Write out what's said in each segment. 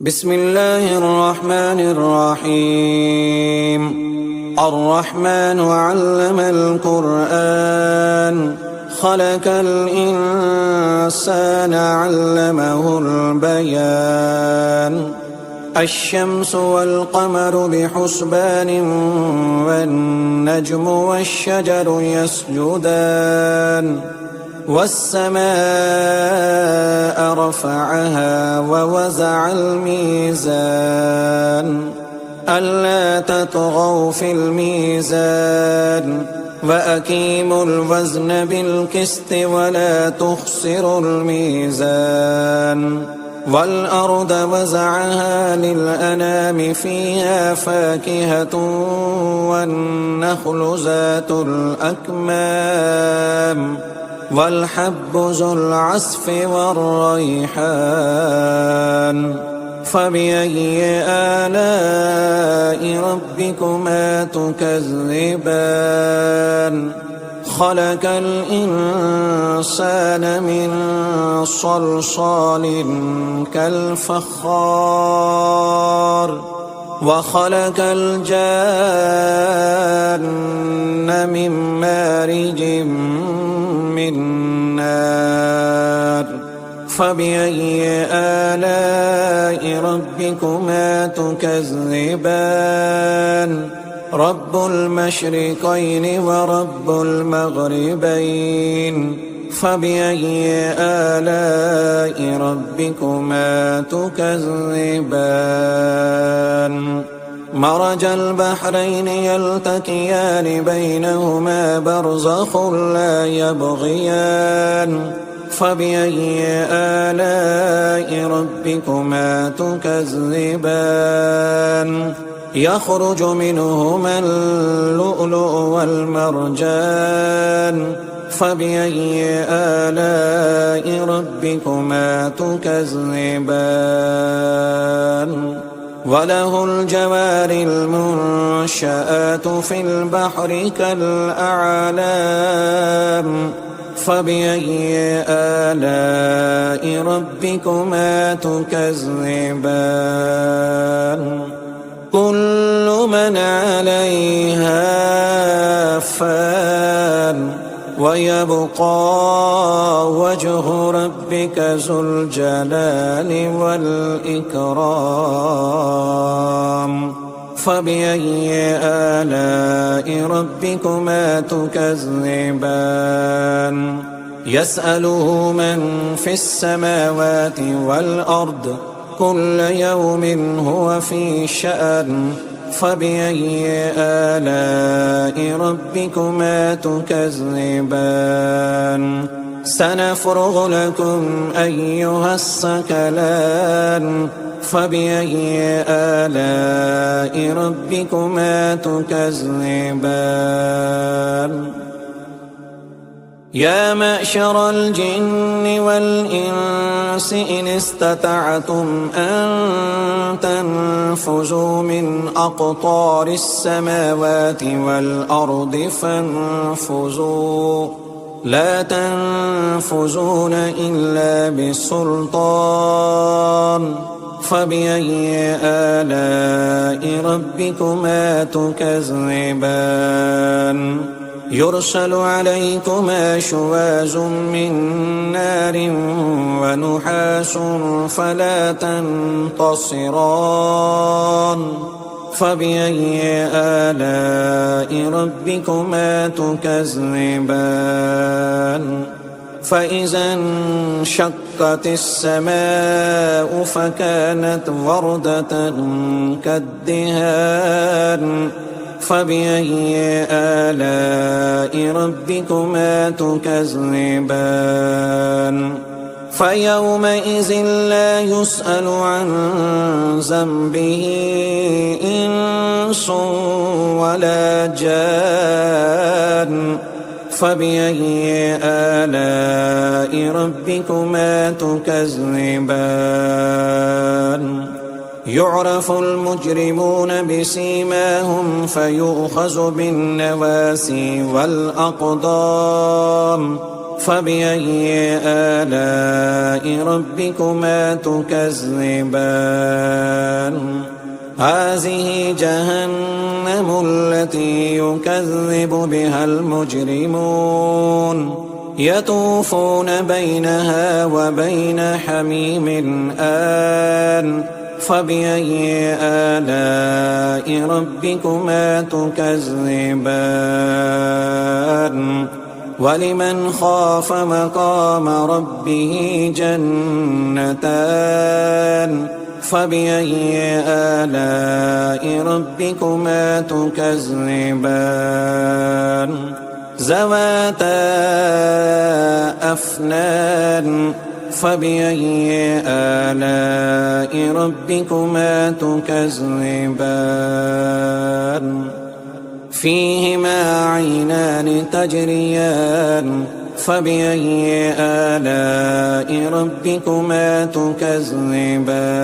بسم الله الرحمن الرحيم. الرحمن علم القرآن خلق الإنسان علمه البيان. الشمس والقمر بحسبان والنجم والشجر يسجدان والسماء رفعها ووزع الميزان ألا تطغوا في الميزان وأقيموا الوزن بالقسط ولا تخسروا الميزان. والأرض وزعها للأنام فيها فاكهة والنخل ذات الأكمام والحب ذو العصف والريحان. فبأي آلاء ربكما تكذبان؟ خلق الإنسان من صلصال كالفخار وخلق الجان من مارج من نار. فبأي آلاء ربكما تكذبان؟ رب المشرقين ورب المغربين. فبأي آلاء ربكما تكذبان؟ مرج البحرين يلتقيان بينهما برزخ لا يبغيان. فبأي آلاء ربكما تكذبان؟ يخرج منهما اللؤلؤ والمرجان. فبأي آلاء ربكما تكذبان؟ وله الجوار المنشآت في البحر كالأعلام. فبأي آلاء ربكما تكذبان؟ كل من عليها فان ويبقى وجه ربك ذو الجلال والإكرام. فبأي آلاء ربكما تكذبان؟ يسأله من في السماوات والأرض كل يوم هو في شأن. فبأي آلاء ربكما تكذبان؟ سنفرغ لكم أيها الثقلان. فبأي آلاء ربكما تكذبان؟ يا معشر الجن والإنس إن استطعتم أن تنفذوا من أقطار السماوات والأرض فانفذوا لا تنفذون إلا بسلطان. فبأي آلاء ربكما تكذبان؟ يرسل عليكما شواظ من نار ونحاس فلا تنتصران. فبأي آلاء ربكما تكذبان؟ فإذا انشقت السماء فكانت وردة كالدهان. فبأي آلاء ربكما تكذبان؟ فيومئذ لا يسأل عن ذنبه إنس ولا جان. فبأي آلاء ربكما تكذبان؟ يعرف المجرمون بسيماهم فيؤخذ بالنواسي والأقدام. فبأي آلاء ربكما تكذبان هذه جهنم التي يكذب بها المجرمون يطوفون بينها وبين حميم آن فبأي آلاء ربكما تكذبان ولمن خاف مقام ربه جنتان فبأي آلاء ربكما تكذبان ذواتا أفنان فبأي آلاء ربكما تكذبان فيهما عينان تجريان فبأي آلاء ربكما تكذبان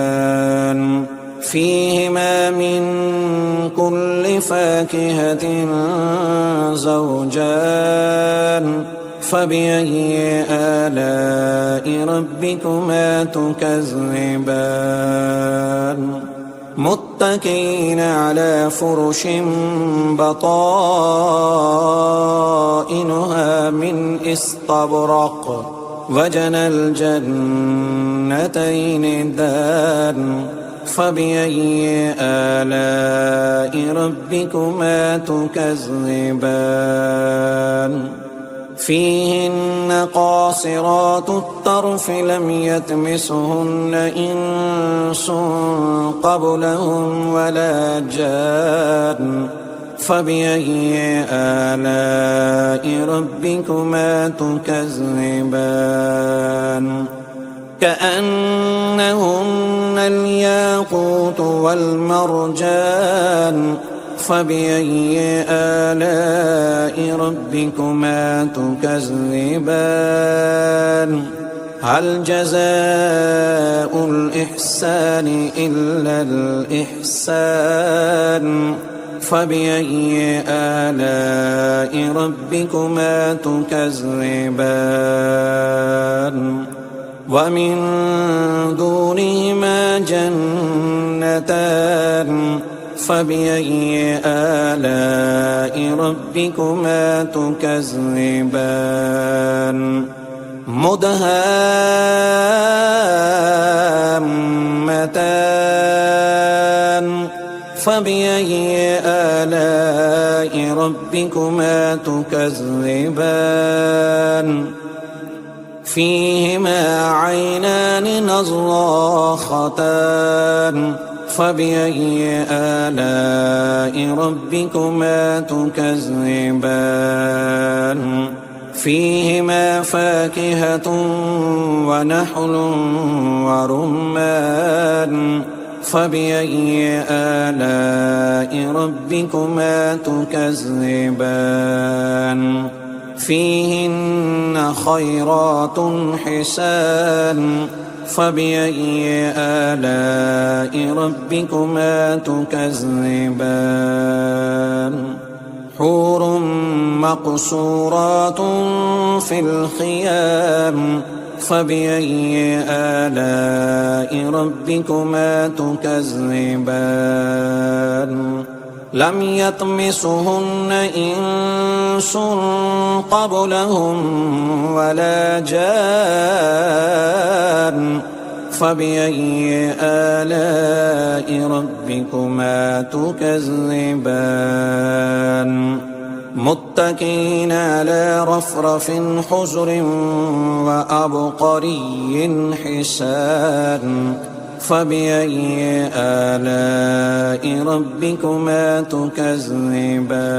فيهما من كل فاكهة زوجان فبأي آلاء ربكما تكذبان متكئين على فرش بطائنها من استبرق وجنى الجنتين دان فبأي آلاء ربكما تكذبان فيهن قاصرات الطرف لم يطمثهن إنس قبلهم ولا جان فبأي آلاء ربكما تكذبان كأنهن الياقوت والمرجان فبأي آلاء ربكما تكذبان هل جزاء الإحسان إلا الإحسان فبأي آلاء ربكما تكذبان ومن دونهما جنتان فبأي آلاء ربكما تكذبان مدهامتان فبأي آلاء ربكما تكذبان فيهما عينان نضاختان فبأي آلاء ربكما تكذبان فيهما فاكهة ونحل ورمان فبأي آلاء ربكما تكذبان فيهن خيرات حسان فبأي آلاء ربكما تكذبان حور مقصورات في الخيام فبأي آلاء ربكما تكذبان لم يطمثهن إنس قبلهم ولا جان فبأي آلاء ربكما تكذبان متكئين على رفرف حجر وأبقري حسان فبأي آلاء ربكما تكذبان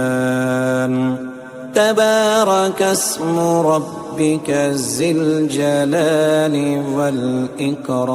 تبارك اسم ربك ذي الجلال والإكرام